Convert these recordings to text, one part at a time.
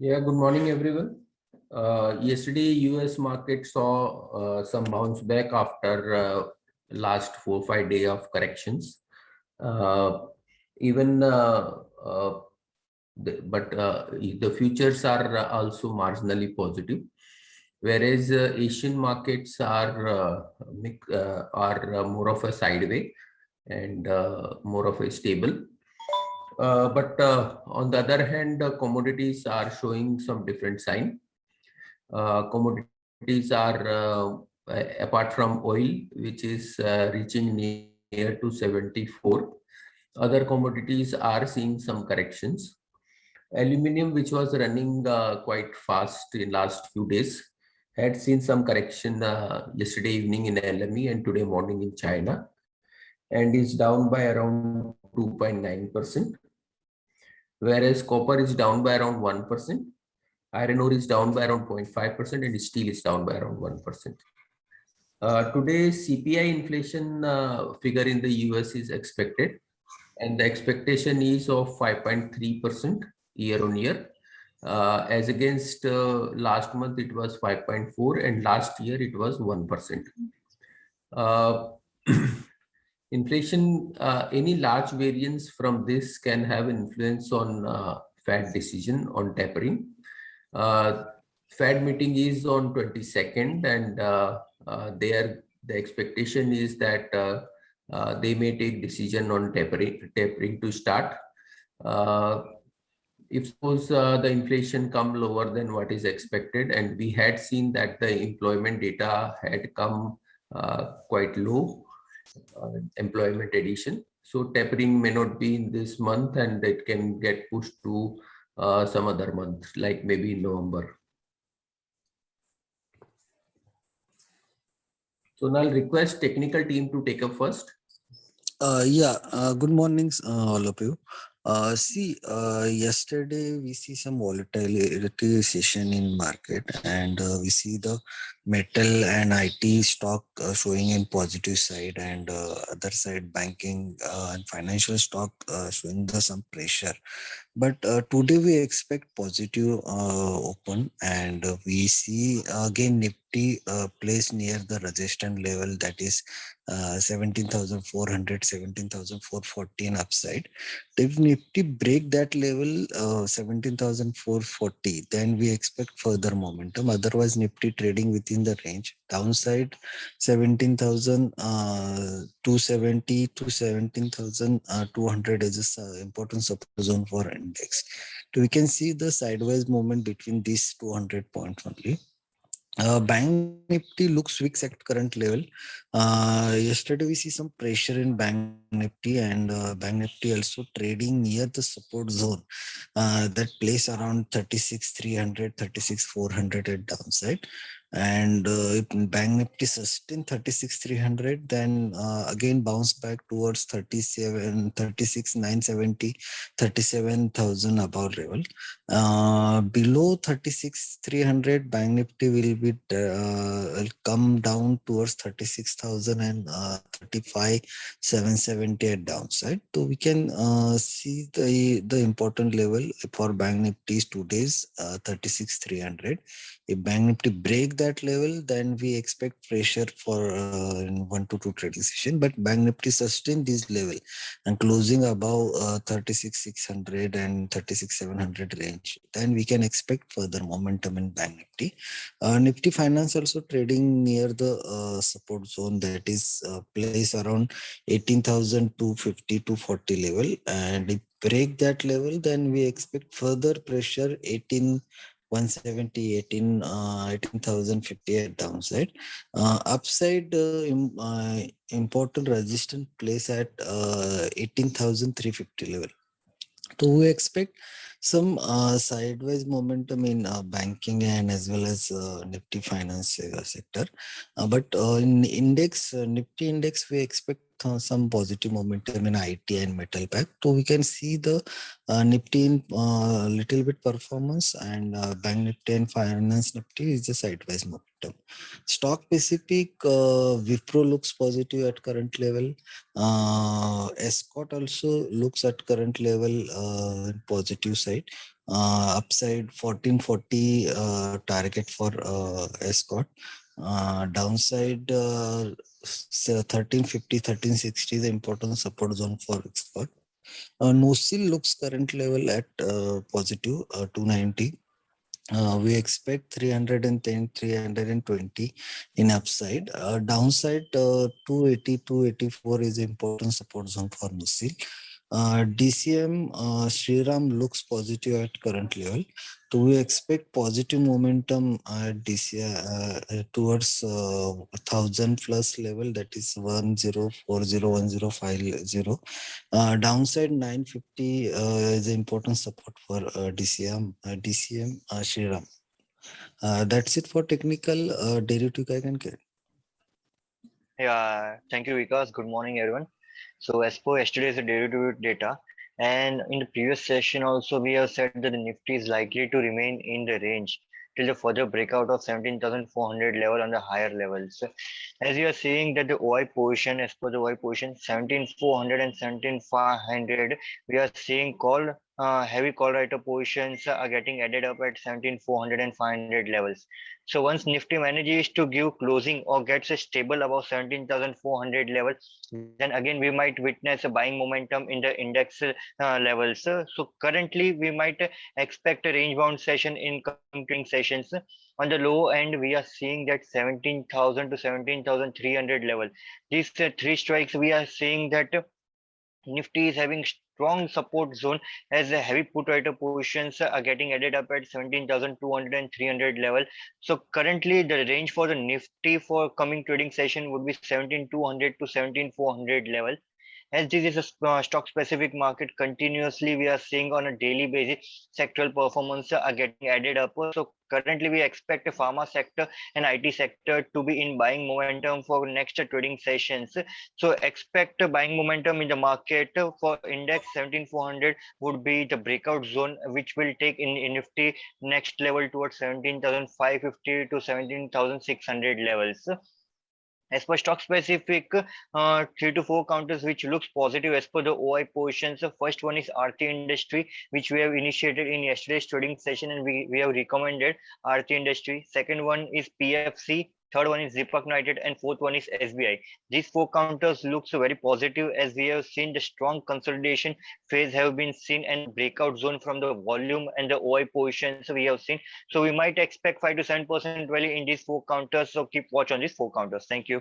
Yeah, good morning, everyone. Yesterday, US market saw some bounce back after last 4 5 days of corrections. Uh, even but the futures are also marginally positive, whereas Asian markets are more of a sideway and more of a stable. But on the other hand, commodities are showing some different sign. Commodities are apart from oil, which is reaching near to 74. Other commodities are seeing some corrections. Aluminium, which was running quite fast in last few days, had seen some correction yesterday evening in LME and today morning in China, and is down by around 2.9%. Whereas copper is down by around 1%, iron ore is down by around 0.5%, and steel is down by around 1%. Today, CPI inflation figure in the US is expected, and the expectation is of 5.3% year on year. As against last month, it was 5.4, and last year it was 1%. Inflation, any large variance from this can have influence on Fed decision on tapering. Fed meeting is on 22nd, and the expectation is that they may take decision on tapering to start. If suppose the inflation come lower than what is expected, and we had seen that the employment data had come quite low, employment addition. So tapering may not be in this month, and it can get pushed to some other month, like maybe November. So now I'll request technical team to take up first. Good mornings, all of you. Yesterday we see some volatility session in market, and we see the metal and IT stock showing in positive side, and other side banking and financial stock showing some pressure. But today we expect positive open, and we see again Nifty placed near the resistance level, that is 17,400, 17,440 upside. If Nifty break that level 17,440, then we expect further momentum. Otherwise, Nifty trading within the range. Downside 17,270 to 17,200 is an important support zone for index. So we can see the sideways movement between these 200 points only. Bank Nifty looks weak at current level. Yesterday we see some pressure in Bank Nifty, and Bank Nifty also trading near the support zone that place around 36,300, 36,400 at downside. And if Bank Nifty sustain 36,300, then again bounce back towards 36,970, 37,000 above level. Below 36,300, Bank Nifty will be come down towards 36,000 and 35,770 at downside. So we can see the important level for Bank Nifty is today's 36,300. If Bank Nifty break that level, then we expect pressure for in 1 to 2 trading session. But Bank Nifty sustain this level and closing above 36,600 and 36,700 range, then we can expect further momentum in Bank Nifty. Nifty Finance also trading near the support zone, that is place around 18,250 to 40 level, and if break that level, then we expect further pressure 18,170, 18,050 at downside. Upside important resistance place at 18,350 level. So we expect some sideways momentum in banking and as well as Nifty Finance sector. But in index, Nifty index, we expect some positive momentum in IT and metal pack. So we can see the Nifty in little bit performance, and Bank Nifty and Finance Nifty is a sideways momentum. Stock specific, Wipro looks positive at current level. Escort also looks at current level positive side. Upside 1440 target for Escort. Downside 1350, 1360 is the important support zone for Escort. NOSIL looks current level at positive 290. We expect 310, 320 in upside. Downside 280, 284 is important support zone for NOSIL. DCM Shriram looks positive at current level. Do we expect positive momentum at DCM towards 1000 plus level, that is 1040, 1050? Downside 950 is an important support for DCM Shriram. That's it for technical. Derivative I can get. Yeah, thank you, Vikas. Good morning, everyone. So as per yesterday's derivative data, and in the previous session also, we have said that the Nifty is likely to remain in the range till the further breakout of 17,400 level on the higher levels. As you are seeing that the OI position, as per the OI position, 17,400 and 17,500, we are seeing heavy call writer positions are getting added up at 17,400 and 500 levels. So once Nifty manages to give closing or gets a stable above 17,400 level, then again we might witness a buying momentum in the index levels. So currently we might expect a range bound session in coming trading sessions. On the low end, we are seeing that 17,000 to 17,300 level. These three strikes, we are seeing that Nifty is having strong support zone as the heavy put writer positions are getting added up at 17,200 and 300 level. So currently the range for the Nifty for coming trading session would be 17,200 to 17,400 level. As this is a stock specific market, continuously we are seeing on a daily basis sectoral performance are getting added up. So currently we expect the pharma sector and IT sector to be in buying momentum for next trading sessions. So expect a buying momentum in the market for index 17,400 would be the breakout zone, which will take in Nifty next level towards 17,550 to 17,600 levels. As per stock specific, 3 to 4 counters which looks positive as per the OI positions. The first one is Aarti Industry, which we have initiated in yesterday's trading session, and we have recommended Aarti Industry. Second one is PFC. Third one is Deepak United, and fourth one is SBI. These 4 counters looks very positive as we have seen the strong consolidation phase have been seen and breakout zone from the volume and the OI positions we have seen. So we might expect 5 to 7% value in these 4 counters. So keep watch on these 4 counters. Thank you.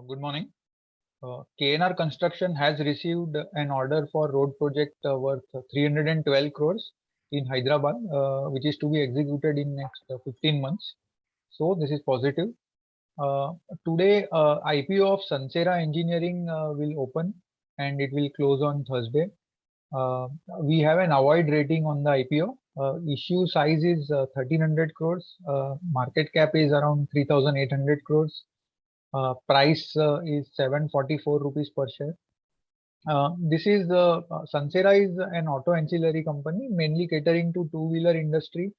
Good morning. KNR Construction has received an order for road project worth 312 crores in Hyderabad, which is to be executed in next 15 months. So this is positive. Today, IPO of Sansera Engineering will open and it will close on Thursday. We have an avoid rating on the IPO. Issue size is 1300 crores. Market cap is around 3800 crores. Price is 744 rupees per share. This is Sansera is an auto ancillary company mainly catering to two-wheeler industry,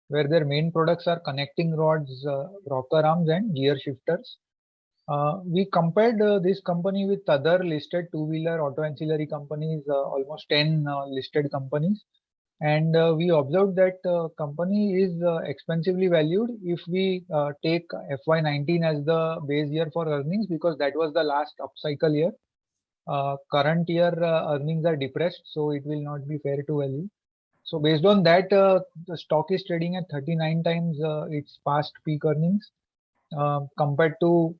where their main products are connecting rods, rocker arms, and gear shifters. We compared this company with other listed two-wheeler auto ancillary companies, almost 10 listed companies. And we observed that company is expensively valued if we take FY19 as the base year for earnings, because that was the last upcycle year. Current year earnings are depressed, so it will not be fair to value. So based on that, the stock is trading at 39 times its past peak earnings, compared to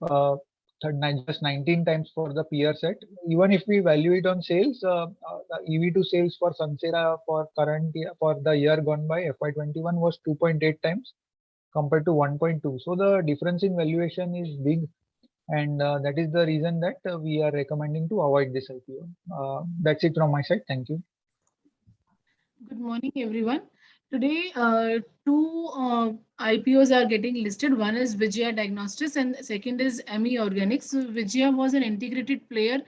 just 19 times for the peer set. Even if we value it on sales, the EV to sales for Sansera for current year, for the year gone by FY21 was 2.8 times compared to 1.2. So the difference in valuation is big, and that is the reason that we are recommending to avoid this IPO. That's it from my side. Thank you. Good morning, everyone. Today, two IPOs are getting listed. One is Vijaya Diagnostics and second is AMI Organics. So Vijaya was an integrated player,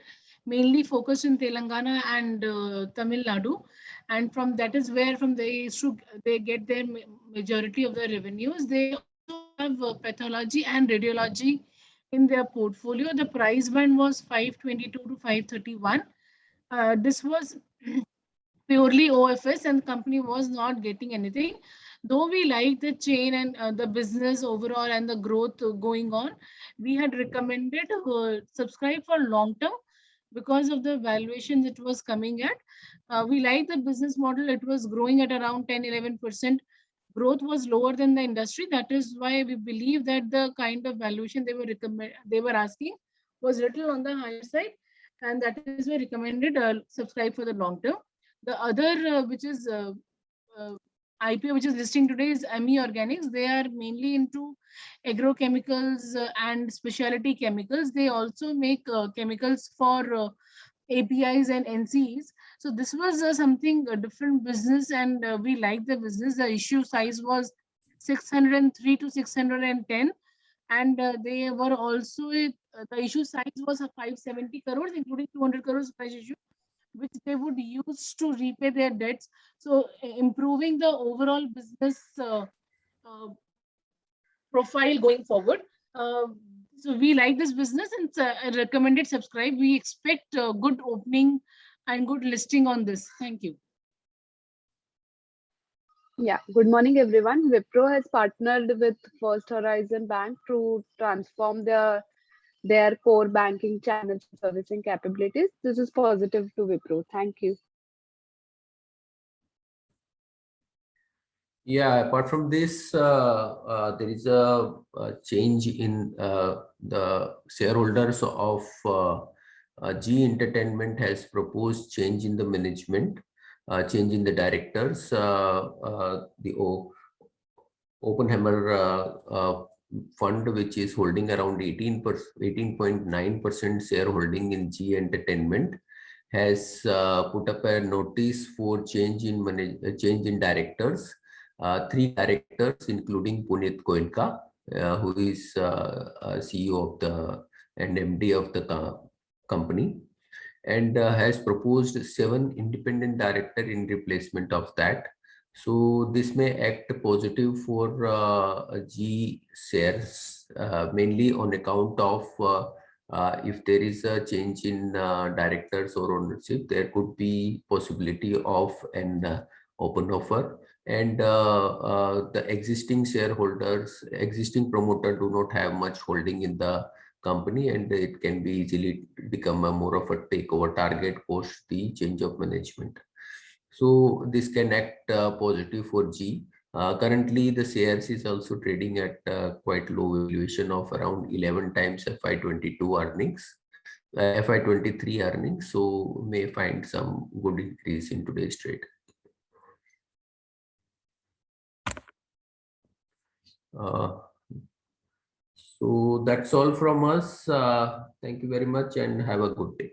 mainly focused in Telangana and Tamil Nadu. And from that is where from they get their majority of the revenues. They also have pathology and radiology in their portfolio. The price band was 522 to 531. This was purely OFS, and the company was not getting anything. Though we like the chain and the business overall and the growth going on, we had recommended subscribe for long term because of the valuations it was coming at. We like the business model. It was growing at around 10-11%. Growth was lower than the industry. That is why we believe that the kind of valuation they were asking was little on the higher side, and that is why recommended subscribe for the long term. The other which is uh, IPO which is listing today is AMI Organics. They are mainly into agrochemicals and specialty chemicals. They also make chemicals for APIs and NCEs. So this was something a different business, and we liked the business. The issue size was 603 to 610, and they were also the issue size was 570 crores, including 200 crores fresh issue, which they would use to repay their debts. So improving the overall business uh, profile going forward. Uh, so we like this business and recommended subscribe. We expect good opening and good listing on this. Thank you. Yeah, good morning, everyone. Wipro has partnered with First Horizon Bank to transform their core banking channels and servicing capabilities. This is positive to Wipro. Thank you. Yeah, apart from this, there is a change in the shareholders of G Entertainment has proposed change in the management, change in the directors. The Oppenheimer fund, which is holding around 18.9% shareholding in G Entertainment, has put up a notice for change in directors. 3 directors, including Puneet Goenka, who is CEO of and MD of the company, and has proposed 7 independent directors in replacement of that. So this may act positive for G shares, mainly on account of if there is a change in directors or ownership, there could be possibility of an open offer. And the existing shareholders, existing promoter do not have much holding in the company, and it can be easily become a more of a takeover target post the change of management. So this can act positive for G. Currently, the shares is also trading at quite low valuation of around 11 times FY22 earnings, FY23 earnings. So may find some good increase in today's trade. So that's all from us. Thank you very much and have a good day.